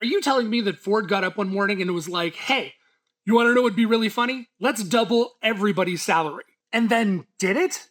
Are you telling me that Ford got up one morning and was like, hey, you want to know what would be really funny? Let's double everybody's salary. And then did it?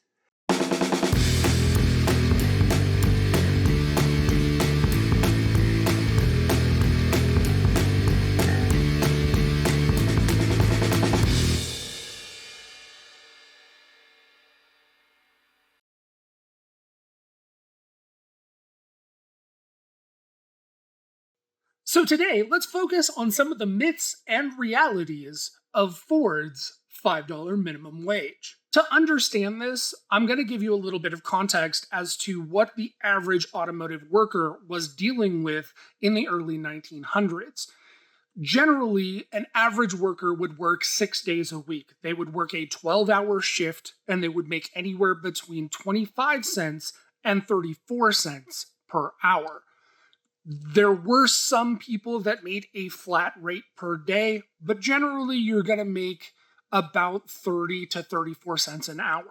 So today, let's focus on some of the myths and realities of Ford's $5 minimum wage. To understand this, I'm going to give you a little bit of context as to what the average automotive worker was dealing with in the early 1900s. Generally, an average worker would work 6 days a week. They would work a 12-hour shift and they would make anywhere between 25 cents and 34 cents per hour. There were some people that made a flat rate per day, but generally you're going to make about 30 to 34 cents an hour.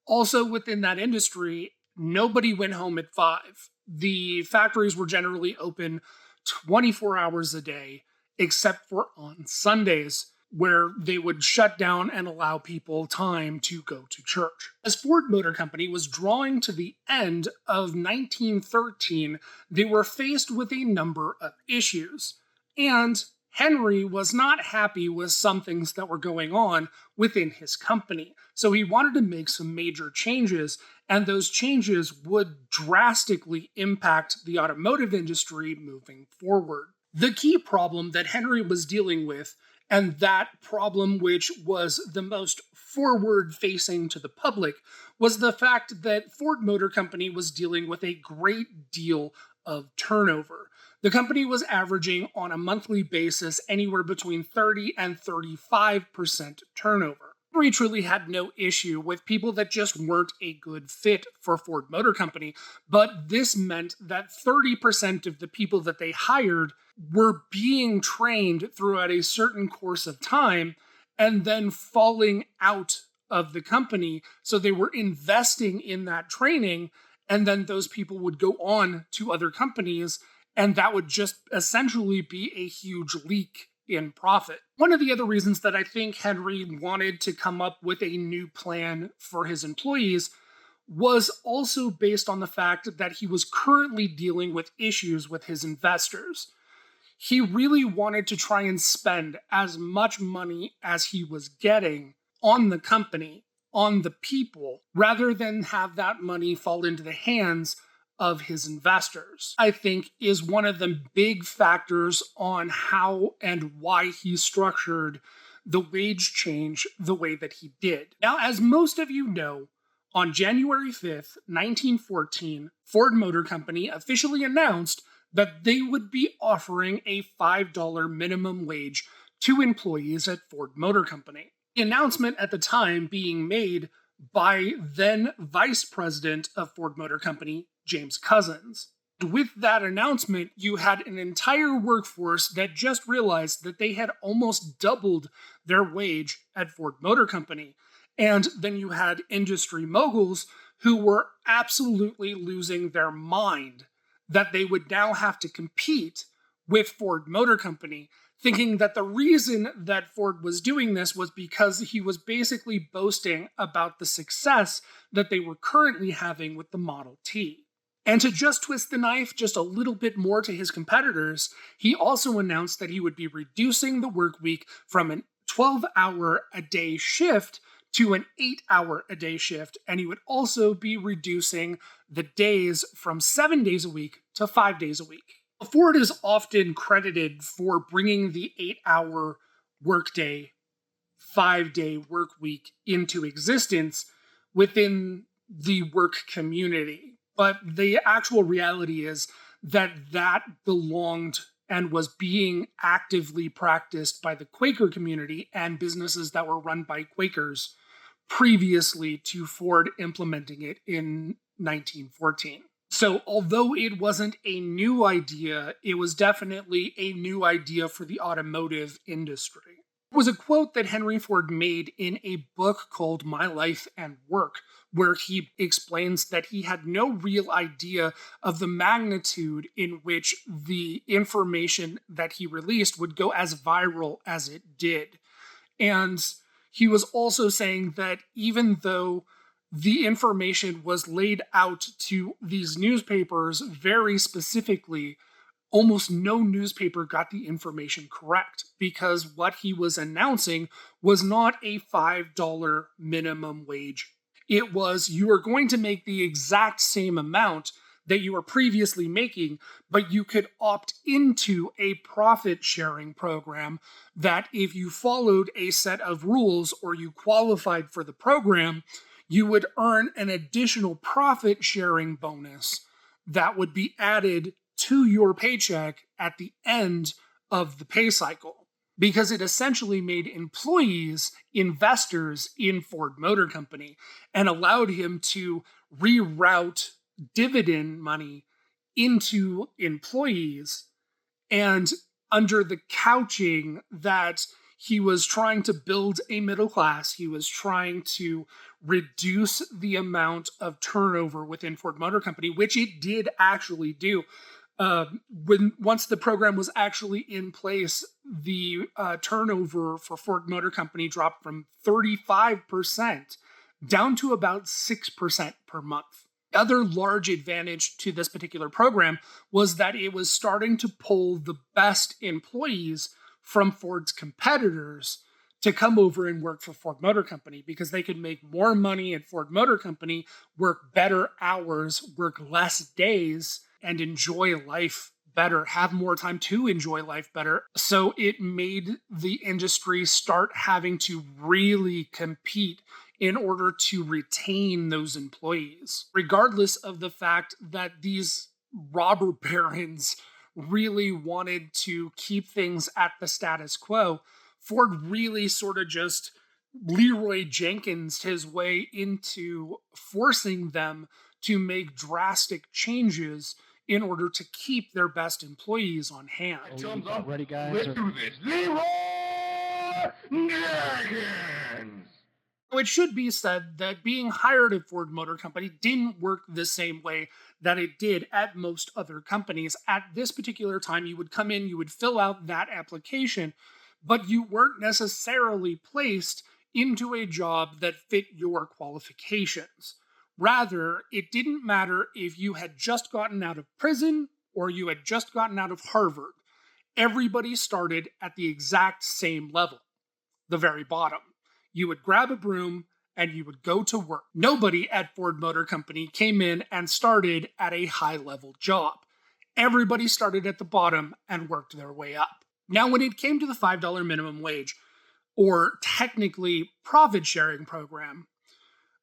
Also within that industry, nobody went home at 5. The factories were generally open 24 hours a day, except for on Sundays, where they would shut down and allow people time to go to church. As Ford Motor Company was drawing to the end of 1913, they were faced with a number of issues. And Henry was not happy with some things that were going on within his company. So he wanted to make some major changes, and those changes would drastically impact the automotive industry moving forward. The key problem that Henry was dealing with, and that problem which was the most forward-facing to the public, was the fact that Ford Motor Company was dealing with a great deal of turnover. The company was averaging on a monthly basis anywhere between 30 and 35% turnover. Henry truly had no issue with people that just weren't a good fit for Ford Motor Company, but this meant that 30% of the people that they hired were being trained throughout a certain course of time and then falling out of the company. So they were investing in that training, and then those people would go on to other companies, and that would just essentially be a huge leak in profit. One of the other reasons that I think Henry wanted to come up with a new plan for his employees was also based on the fact that he was currently dealing with issues with his investors. He really wanted to try and spend as much money as he was getting on the company, on the people, rather than have that money fall into the hands of his investors. I think is one of the big factors on how and why he structured the wage change the way that he did. Now, as most of you know, on January 5th, 1914, Ford Motor Company officially announced that they would be offering a $5 minimum wage to employees at Ford Motor Company. The announcement at the time being made by then Vice President of Ford Motor Company, James Couzens. With that announcement, you had an entire workforce that just realized that they had almost doubled their wage at Ford Motor Company. And then you had industry moguls who were absolutely losing their mind that they would now have to compete with Ford Motor Company, thinking that the reason that Ford was doing this was because he was basically boasting about the success that they were currently having with the Model T. And to just twist the knife just a little bit more to his competitors, he also announced that he would be reducing the work week from a 12-hour-a-day shift to an 8-hour-a-day shift, and he would also be reducing the days from 7 days a week to 5 days a week. Ford is often credited for bringing the 8-hour workday, 5-day work week into existence within the work community. But the actual reality is that that belonged and was being actively practiced by the Quaker community and businesses that were run by Quakers previously to Ford implementing it in 1914. So although it wasn't a new idea, it was definitely a new idea for the automotive industry. It was a quote that Henry Ford made in a book called My Life and Work, where he explains that he had no real idea of the magnitude in which the information that he released would go as viral as it did. And he was also saying that even though the information was laid out to these newspapers very specifically, almost no newspaper got the information correct because what he was announcing was not a $5 minimum wage. It was, you are going to make the exact same amount that you were previously making, but you could opt into a profit sharing program that if you followed a set of rules or you qualified for the program, you would earn an additional profit sharing bonus that would be added to your paycheck at the end of the pay cycle, because it essentially made employees investors in Ford Motor Company and allowed him to reroute dividend money into employees, and under the couching that he was trying to build a middle class, he was trying to reduce the amount of turnover within Ford Motor Company, which it did actually do. Once the program was actually in place, the turnover for Ford Motor Company dropped from 35% down to about 6% per month. The other large advantage to this particular program was that it was starting to pull the best employees from Ford's competitors to come over and work for Ford Motor Company because they could make more money at Ford Motor Company, work better hours, work less days, and enjoy life better, have more time to enjoy life better. So it made the industry start having to really compete in order to retain those employees, regardless of the fact that these robber barons really wanted to keep things at the status quo. Ford really sort of just Leroy Jenkins his way into forcing them to make drastic changes in order to keep their best employees on hand. Ready, guys? Let's do this. Leroy Jenkins! It should be said that being hired at Ford Motor Company didn't work the same way that it did at most other companies. At this particular time, you would come in, you would fill out that application, but you weren't necessarily placed into a job that fit your qualifications. Rather, it didn't matter if you had just gotten out of prison or you had just gotten out of Harvard. Everybody started at the exact same level, the very bottom. You would grab a broom and you would go to work. Nobody at Ford Motor Company came in and started at a high-level job. Everybody started at the bottom and worked their way up. Now, when it came to the $5 minimum wage, or technically profit-sharing program,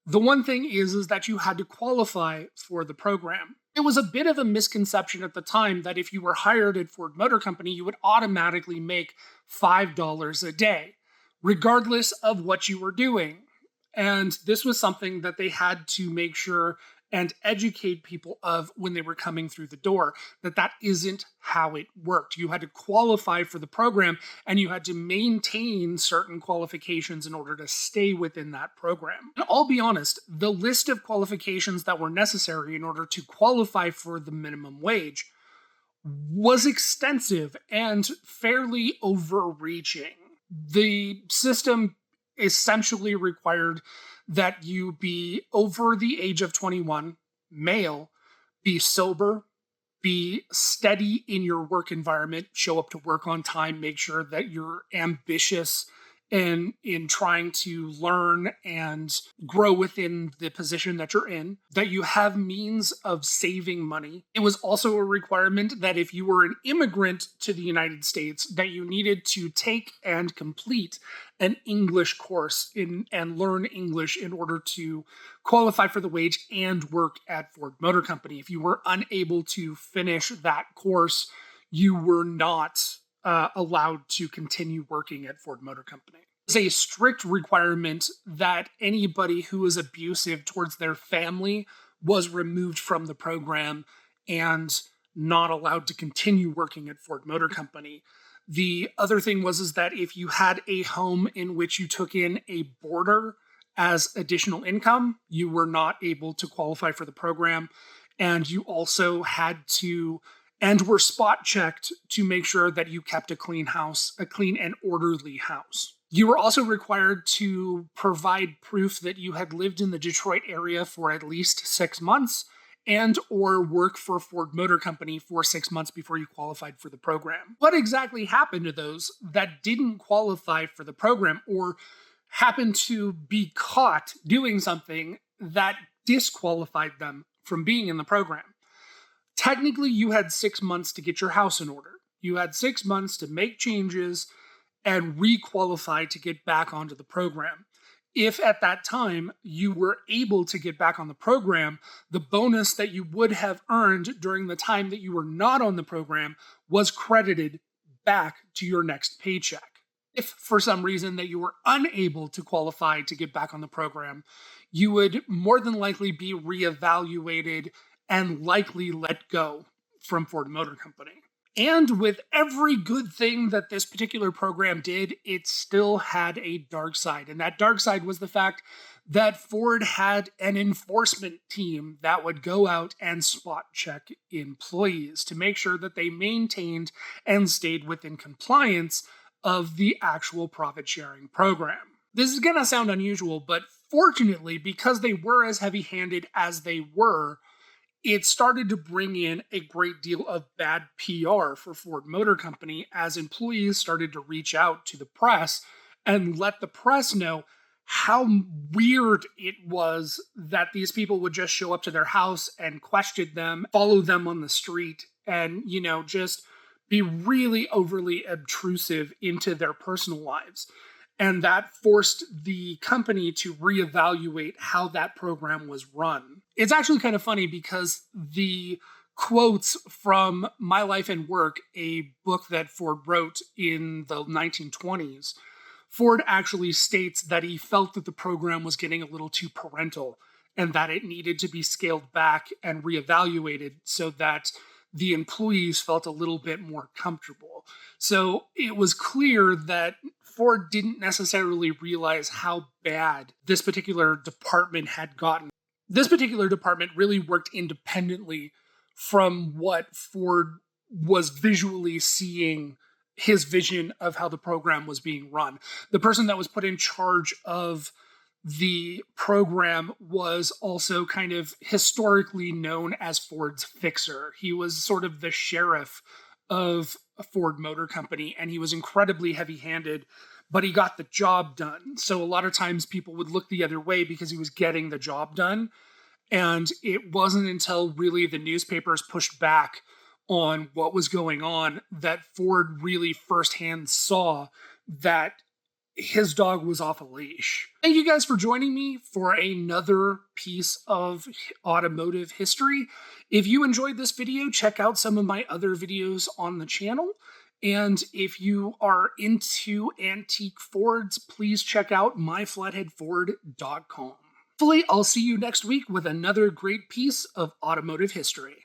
the one thing is that you had to qualify for the program. It was a bit of a misconception at the time that if you were hired at Ford Motor Company, you would automatically make $5 a day, regardless of what you were doing. And this was something that they had to make sure and educate people of when they were coming through the door, that that isn't how it worked. You had to qualify for the program and you had to maintain certain qualifications in order to stay within that program. And I'll be honest, the list of qualifications that were necessary in order to qualify for the minimum wage was extensive and fairly overreaching. The system essentially required that you be over the age of 21, male, be sober, be steady in your work environment, show up to work on time, make sure that you're ambitious in trying to learn and grow within the position that you're in, that you have means of saving money. It was also a requirement that if you were an immigrant to the United States, that you needed to take and complete an English course and learn English in order to qualify for the wage and work at Ford Motor Company. If you were unable to finish that course, you were not allowed to continue working at Ford Motor Company. It's a strict requirement that anybody who was abusive towards their family was removed from the program, and not allowed to continue working at Ford Motor Company. The other thing was that if you had a home in which you took in a boarder as additional income, you were not able to qualify for the program. And you also had to, and were spot checked to make sure that you kept a clean house, a clean and orderly house. You were also required to provide proof that you had lived in the Detroit area for at least 6 months and or work for Ford Motor Company for 6 months before you qualified for the program. What exactly happened to those that didn't qualify for the program or happened to be caught doing something that disqualified them from being in the program? Technically, you had 6 months to get your house in order. You had 6 months to make changes and re-qualify to get back onto the program. If at that time you were able to get back on the program, the bonus that you would have earned during the time that you were not on the program was credited back to your next paycheck. If for some reason that you were unable to qualify to get back on the program, you would more than likely be reevaluated and likely let go from Ford Motor Company. And with every good thing that this particular program did, it still had a dark side. And that dark side was the fact that Ford had an enforcement team that would go out and spot check employees to make sure that they maintained and stayed within compliance of the actual profit sharing program. This is going to sound unusual, but fortunately, because they were as heavy-handed as they were, it started to bring in a great deal of bad PR for Ford Motor Company as employees started to reach out to the press and let the press know how weird it was that these people would just show up to their house and question them, follow them on the street, and, just be really overly obtrusive into their personal lives. And that forced the company to reevaluate how that program was run. It's actually kind of funny because the quotes from My Life and Work, a book that Ford wrote in the 1920s, Ford actually states that he felt that the program was getting a little too parental and that it needed to be scaled back and reevaluated so that the employees felt a little bit more comfortable. So it was clear that Ford didn't necessarily realize how bad this particular department had gotten. This particular department really worked independently from what Ford was visually seeing his vision of how the program was being run. The person that was put in charge of the program was also kind of historically known as Ford's fixer. He was sort of the sheriff of Ford Motor Company, and he was incredibly heavy-handed, but he got the job done. So a lot of times people would look the other way because he was getting the job done. And it wasn't until really the newspapers pushed back on what was going on that Ford really firsthand saw that his dog was off a leash. Thank you guys for joining me for another piece of automotive history. If you enjoyed this video, check out some of my other videos on the channel. And if you are into antique Fords, please check out myflatheadford.com. Hopefully, I'll see you next week with another great piece of automotive history.